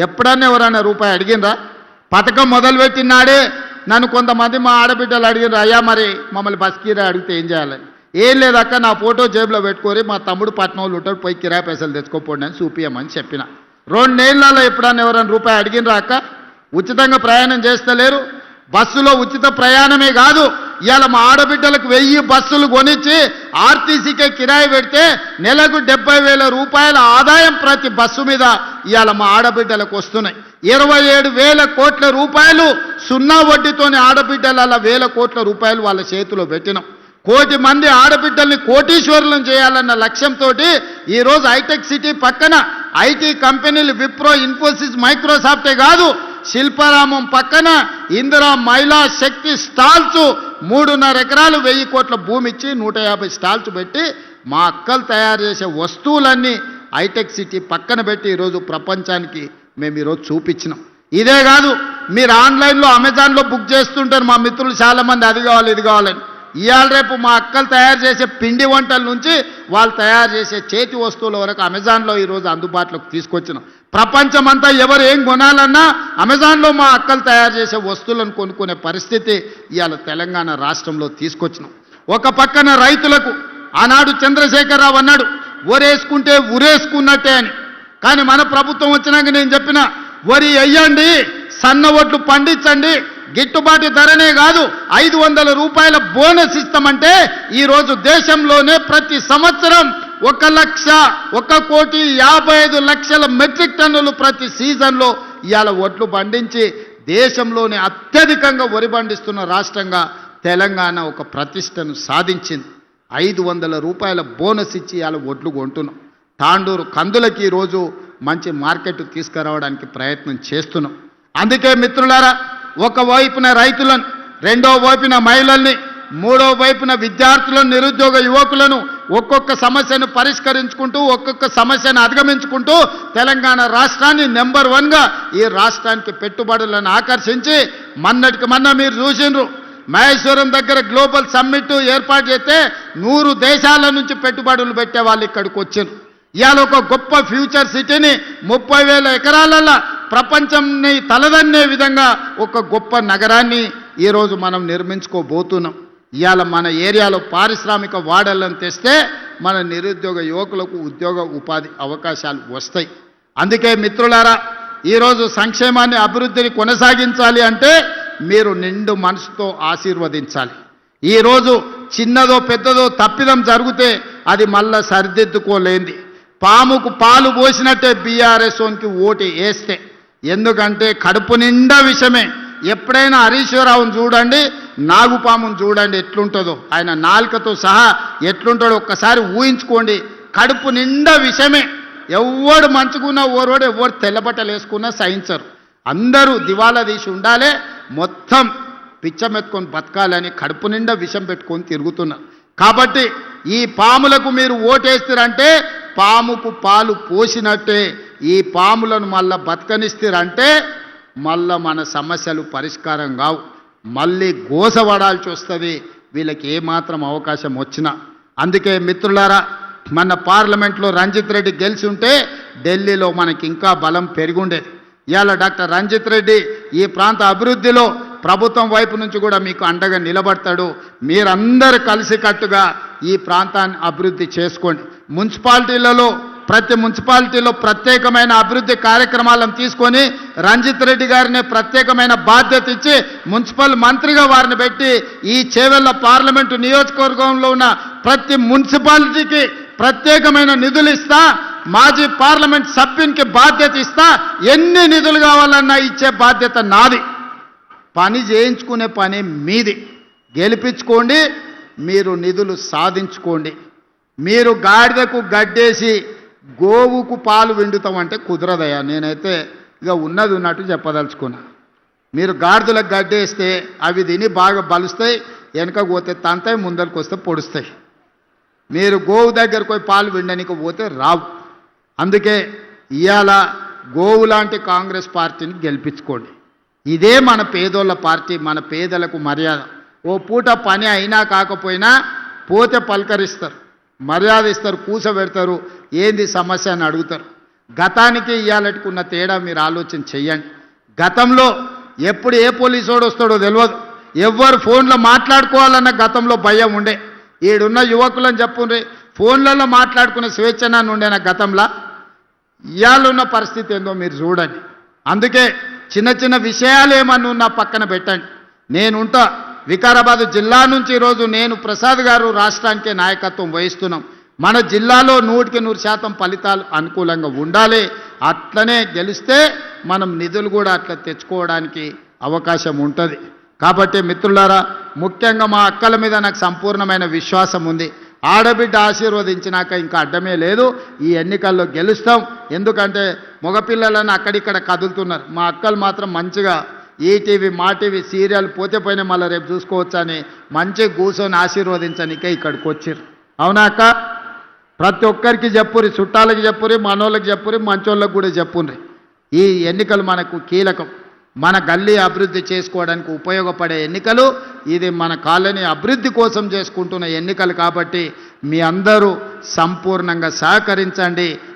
ఎప్పుడన్నా ఎవరన్నా రూపాయి అడిగినరా? పథకం మొదలుపెట్టినాడే నన్ను కొంతమంది మా ఆడబిడ్డలు అడిగినారు, అయ్యా మరి మమ్మల్ని బస్ కిరాయి అడిగితే ఏం చేయాలని. ఏం లేదక్క, నా ఫోటో జేబులో పెట్టుకొని మా తమ్ముడు పట్నంలో ఉంటాడు, పోయి కిరాయి పైసలు తెచ్చుకోపోండి అని చూపియమని చెప్పిన. 2 నెలలలో ఎప్పుడన్నా ఎవరైనా రూపాయి అడిగినరా అక్క? ఉచితంగా ప్రయాణం చేస్తలేరు. బస్సులో ఉచిత ప్రయాణమే కాదు, ఇవాళ మా ఆడబిడ్డలకు 1000 బస్సులు కొనిచ్చి ఆర్టీసీకే కిరాయి పెడితే నెలకు 70,000 రూపాయల ఆదాయం ప్రతి బస్సు మీద ఇవాళ మా ఆడబిడ్డలకు వస్తున్నాయి. 27,000 కోట్ల రూపాయలు సున్నా వడ్డీతోని ఆడబిడ్డల 1,000 కోట్ల రూపాయలు వాళ్ళ చేతిలో పెట్టినాం. 1 కోటి మంది ఆడబిడ్డల్ని కోటీశ్వరులను చేయాలన్న లక్ష్యంతో ఈరోజు హైటెక్ సిటీ పక్కన ఐటీ కంపెనీలు విప్రో, ఇన్ఫోసిస్, మైక్రోసాఫ్టే కాదు, శిల్పారామం పక్కన ఇందిరా మహిళా శక్తి స్టాల్స్ 3.5 ఎకరాలు 1000 కోట్ల భూమి ఇచ్చి 150 స్టాల్స్ పెట్టి మా అక్కలు తయారు చేసే వస్తువులన్నీ హైటెక్ సిటీ పక్కన పెట్టి ఈరోజు ప్రపంచానికి మేము ఈరోజు చూపించినాం. ఇదే కాదు, మీరు ఆన్లైన్లో అమెజాన్లో బుక్ చేస్తుంటారు మా మిత్రులు చాలామంది, అది కావాలి ఇది కావాలని. ఇవాళ రేపు మా అక్కలు తయారు చేసే పిండి వంటల నుంచి వాళ్ళు తయారు చేసే చేతి వస్తువుల వరకు అమెజాన్లో ఈరోజు అందుబాటులోకి తీసుకొచ్చినాం. ప్రపంచమంతా ఎవరు ఏం కొనాలన్నా అమెజాన్లో మా అక్కలు తయారు చేసే వస్తువులను కొనుక్కునే పరిస్థితి ఇవాళ తెలంగాణ రాష్ట్రంలో తీసుకొచ్చినాం. ఒక పక్కన రైతులకు ఆనాడు చంద్రశేఖరరావు అన్నాడు, ఒరేసుకుంటే ఉరేసుకున్నట్టే అని. కానీ మన ప్రభుత్వం వచ్చినాక నేను చెప్పిన, వరి వెయ్యండి, సన్న ఒడ్లు పండించండి, గిట్టుబాటు ధరనే కాదు 500 రూపాయల బోనస్ ఇస్తామంటే ఈరోజు దేశంలోనే ప్రతి సంవత్సరం 1,55,00,000 మెట్రిక్ టన్నులు ప్రతి సీజన్లో ఇవాళ ఒడ్లు పండించి దేశంలోనే అత్యధికంగా వరి పండిస్తున్న రాష్ట్రంగా తెలంగాణ ఒక ప్రతిష్టను సాధించింది. 500 రూపాయల బోనస్ ఇచ్చి ఇవాళ ఒడ్లు కొంటున్నాం. తాండూరు కందులకి ఈరోజు మంచి మార్కెట్ తీసుకురావడానికి ప్రయత్నం చేస్తున్నాం. అందుకే మిత్రులారా, ఒకవైపున రైతులను, రెండో వైపున మహిళల్ని, మూడో వైపున విద్యార్థులను, నిరుద్యోగ యువకులను ఒక్కొక్క సమస్యను పరిష్కరించుకుంటూ ఒక్కొక్క సమస్యను అధిగమించుకుంటూ తెలంగాణ రాష్ట్రాన్ని నెంబర్ 1గా ఈ రాష్ట్రానికి పెట్టుబడులను ఆకర్షించి మొన్నటికి మొన్న మీరు చూసిండ్రు, మహేశ్వరం దగ్గర గ్లోబల్ సమ్మిట్ ఏర్పాటు చేస్తే 100 దేశాల నుంచి పెట్టుబడులు పెట్టే వాళ్ళు ఇక్కడికి వచ్చారు. ఇవాళ ఒక గొప్ప ఫ్యూచర్ సిటీని 30,000 ఎకరాలలో ప్రపంచాన్ని తలదన్నే విధంగా ఒక గొప్ప నగరాన్ని ఈరోజు మనం నిర్మించుకోబోతున్నాం. ఇవాళ మన ఏరియాలో పారిశ్రామిక వాడలను తెస్తే మన నిరుద్యోగ యువకులకు ఉద్యోగ ఉపాధి అవకాశాలు వస్తాయి. అందుకే మిత్రులారా, ఈరోజు సంక్షేమాన్ని, అభివృద్ధిని కొనసాగించాలి అంటే మీరు నిండు మనసుతో ఆశీర్వదించాలి. ఈరోజు చిన్నదో పెద్దదో తప్పిదం జరిగితే అది మళ్ళా సరిదిద్దుకోలేంది. పాముకు పాలు పోసినట్టే బీఆర్ఎస్కి ఓటు వేస్తే, ఎందుకంటే కడుపు నిండా విషమే. ఎప్పుడైనా హరీశ్వరరావును చూడండి, నాగుపామును చూడండి ఎట్లుంటుందో, ఆయన నాలుకతో సహా ఎట్లుంటాడో ఒక్కసారి ఊహించుకోండి. కడుపు నిండా విషమే. ఎవడు మంచుకున్నా ఓరోడు, ఎవరు తెల్లబట్టలు వేసుకున్నా సహించరు. అందరూ దివాలా తీసి ఉండాలి, మొత్తం పిచ్చమెత్తుకొని బతకాలని కడుపు నిండా విషం పెట్టుకొని తిరుగుతున్నారు. కాబట్టి ఈ పాములకు మీరు ఓటేస్తారంటే పాముకు పాలు పోసినట్టే. ఈ పాములను మళ్ళా బతకనిస్తారంటే మళ్ళా మన సమస్యలు పరిష్కారం కావు, మళ్ళీ గోసపడాల్సి వస్తుంది వీళ్ళకి ఏమాత్రం అవకాశం వచ్చినా. అందుకే మిత్రులారా, మన పార్లమెంట్లో రంజిత్ రెడ్డి గెలిచి ఉంటే ఢిల్లీలో మనకి ఇంకా బలం పెరిగుండేది. ఇవాళ డాక్టర్ రంజిత్ రెడ్డి ఈ ప్రాంత అభివృద్ధిలో ప్రభుత్వం వైపు నుంచి కూడా మీకు అండగా నిలబడతాడు. మీరందరూ కలిసికట్టుగా ఈ ప్రాంతాన్ని అభివృద్ధి చేసుకోండి. మున్సిపాలిటీలలో, ప్రతి మున్సిపాలిటీలో ప్రత్యేకమైన అభివృద్ధి కార్యక్రమాలను తీసుకొని రంజిత్ రెడ్డి గారిని ప్రత్యేకమైన బాధ్యత ఇచ్చి మున్సిపల్ మంత్రిగా వారిని పెట్టి ఈ చేవెళ్ల పార్లమెంటు నియోజకవర్గంలో ఉన్న ప్రతి మున్సిపాలిటీకి ప్రత్యేకమైన నిధులు ఇస్తా, మాజీ పార్లమెంట్ సభ్యునికి బాధ్యత ఇస్తా, ఎన్ని నిధులు కావాలన్నా ఇచ్చే బాధ్యత నాది. పని చేయించుకునే పని మీది. గెలిపించుకోండి, మీరు నిధులు సాధించుకోండి. మీరు గాడిదకు గడ్డేసి గోవుకు పాలు విండుతామంటే కుదరదయ్యా. నేనైతే ఇక ఉన్నది ఉన్నట్టు చెప్పదలుచుకున్నా. మీరు గాడిదలకు గడ్డేస్తే అవి తిని బాగా బలుస్తాయి, వెనక పోతే తంతాయి, ముందరికి వస్తే పొడుస్తాయి. మీరు గోవు దగ్గరకు పోయి పాలు విండనికి పోతే రావు. అందుకే ఇవాళ గోవు లాంటి కాంగ్రెస్ పార్టీని గెలిపించుకోండి. ఇదే మన పేదోళ్ళ పార్టీ, మన పేదలకు మర్యాద. ఓ పూట పని అయినా కాకపోయినా పోతే పలకరిస్తారు, మర్యాద ఇస్తారు, కూసబెడతారు, ఏంది సమస్య అని అడుగుతారు. గతానికి ఇయ్యాలటికి ఉన్న తేడా మీరు ఆలోచన చెయ్యండి. గతంలో ఎప్పుడు ఏ పోలీసోడు వస్తాడో తెలియదు. ఎవ్వరు ఫోన్లో మాట్లాడుకోవాలన్న గతంలో భయం ఉండే. ఈడున్న యువకులని చెప్పుండ్రి, ఫోన్లలో మాట్లాడుకునే స్వేచ్ఛనాన్ని ఉండేనా గతంలో? ఇవాళ ఉన్న పరిస్థితి ఏందో మీరు చూడండి. అందుకే చిన్న చిన్న విషయాలు ఏమన్నా ఉన్నా పక్కన పెట్టండి. నేనుంటా. వికారాబాద్ జిల్లా నుంచి ఈరోజు నేను ప్రసాద్ గారు రాష్ట్రానికే నాయకత్వం వహిస్తున్నాం. మన జిల్లాలో 100% ఫలితాలు అనుకూలంగా ఉండాలి. అట్లనే గెలిస్తే మనం నిధులు కూడా అట్లా తెచ్చుకోవడానికి అవకాశం ఉంటుంది. కాబట్టి మిత్రులారా, ముఖ్యంగా మా అక్కల మీద నాకు సంపూర్ణమైన విశ్వాసం ఉంది. ఆడబిడ్డ ఆశీర్వదించినాక ఇంకా అడ్డమే లేదు. ఈ ఎన్నికల్లో గెలుస్తాం. ఎందుకంటే మగపిల్లలను అక్కడిక్కడ కదులుతున్నారు. మా అక్కలు మాత్రం మంచిగా ఈటీవీ మా టీవీ సీరియల్ పోతే పోయినా మళ్ళీ రేపు చూసుకోవచ్చని మంచిగా కూర్చొని ఆశీర్వదించనికే ఇక్కడికి వచ్చారు. అవునా అక్క? ప్రతి ఒక్కరికి చెప్పురి, చుట్టాలకి చెప్పురి, మనోళ్ళకి చెప్పురి, మంచోళ్ళకి కూడా చెప్పుండ్రి. ఈ ఎన్నికలు మనకు కీలకం. మన గల్లీ అభివృద్ధి చేసుకోవడానికి ఉపయోగపడే ఎన్నికలు. ఇది మన కాలనీ అభివృద్ధి కోసం చేసుకుంటున్న ఎన్నికలు కాబట్టి మీ అందరూ సంపూర్ణంగా సహకరించండి.